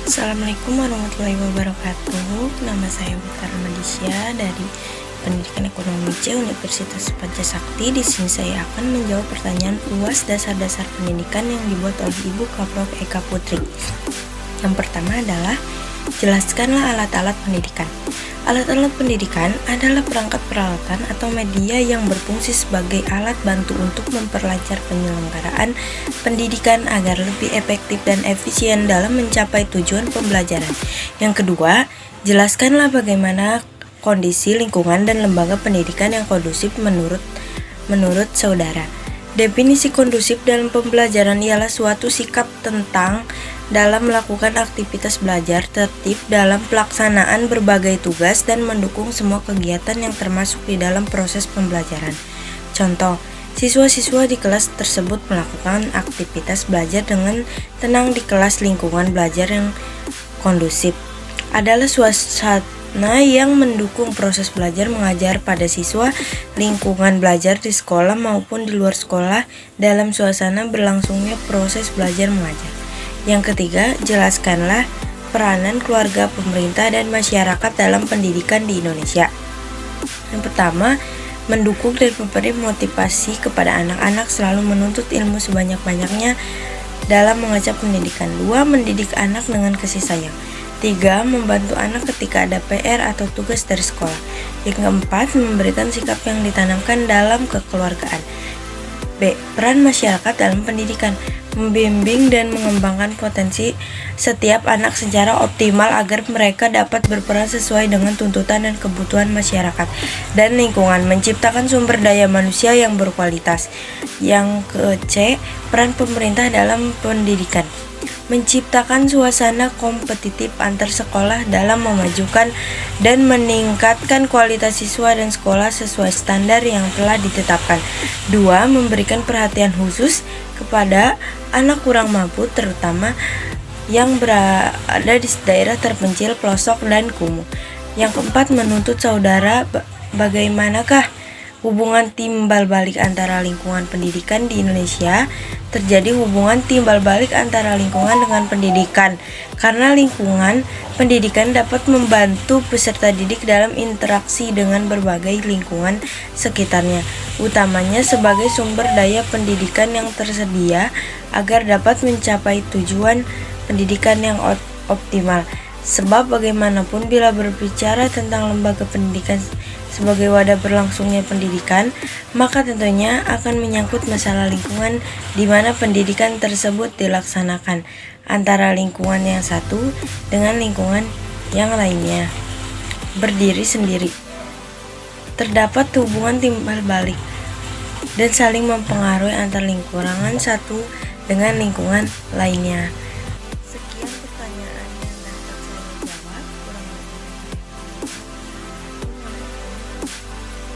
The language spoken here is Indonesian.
Assalamualaikum warahmatullahi wabarakatuh. Nama saya Butar Madisya dari Pendidikan Ekonomi C Universitas Pancasakti. Di sini saya akan menjawab pertanyaan UAS dasar-dasar pendidikan yang dibuat oleh Ibu Kaprov Eka Putri. Yang pertama adalah jelaskanlah alat-alat pendidikan. Alat-alat pendidikan adalah perangkat peralatan atau media yang berfungsi sebagai alat bantu untuk memperlancar penyelenggaraan pendidikan agar lebih efektif dan efisien dalam mencapai tujuan pembelajaran. Yang kedua, jelaskanlah bagaimana kondisi lingkungan dan lembaga pendidikan yang kondusif menurut saudara. Definisi kondusif dalam pembelajaran ialah suatu sikap tentang dalam melakukan aktivitas belajar, tertib dalam pelaksanaan berbagai tugas, dan mendukung semua kegiatan yang termasuk di dalam proses pembelajaran. Contoh, siswa-siswa di kelas tersebut melakukan aktivitas belajar dengan tenang di kelas. Lingkungan belajar yang kondusif adalah suasana yang mendukung proses belajar mengajar pada siswa. Lingkungan belajar di sekolah maupun di luar sekolah dalam suasana berlangsungnya proses belajar mengajar. Yang ketiga, jelaskanlah peranan keluarga, pemerintah, dan masyarakat dalam pendidikan di Indonesia. Yang pertama, mendukung dan memberi motivasi kepada anak-anak selalu menuntut ilmu sebanyak-banyaknya dalam mengajak pendidikan. 2. Mendidik anak dengan kasih sayang. 3. Membantu anak ketika ada PR atau tugas dari sekolah. Yang keempat, memberikan sikap yang ditanamkan dalam kekeluargaan. B. Peran masyarakat dalam pendidikan. Membimbing dan mengembangkan potensi setiap anak secara optimal agar mereka dapat berperan sesuai dengan tuntutan dan kebutuhan masyarakat dan lingkungan. Menciptakan sumber daya manusia yang berkualitas. Yang ke-C, peran pemerintah dalam pendidikan. Menciptakan suasana kompetitif antar sekolah dalam memajukan dan meningkatkan kualitas siswa dan sekolah sesuai standar yang telah ditetapkan. 2. Memberikan perhatian khusus kepada anak kurang mampu, terutama yang berada di daerah terpencil, pelosok, dan kumuh. Yang keempat, menuntut saudara bagaimanakah hubungan timbal balik antara lingkungan pendidikan di Indonesia. Terjadi hubungan timbal balik antara lingkungan dengan pendidikan, karena lingkungan pendidikan dapat membantu peserta didik dalam interaksi dengan berbagai lingkungan sekitarnya, utamanya sebagai sumber daya pendidikan yang tersedia agar dapat mencapai tujuan pendidikan yang optimal. Sebab bagaimanapun bila berbicara tentang lembaga pendidikan sebagai wadah berlangsungnya pendidikan, maka tentunya akan menyangkut masalah lingkungan di mana pendidikan tersebut dilaksanakan antara lingkungan yang satu dengan lingkungan yang lainnya. Berdiri sendiri. Terdapat hubungan timbal balik dan saling mempengaruhi antar lingkungan satu dengan lingkungan lainnya.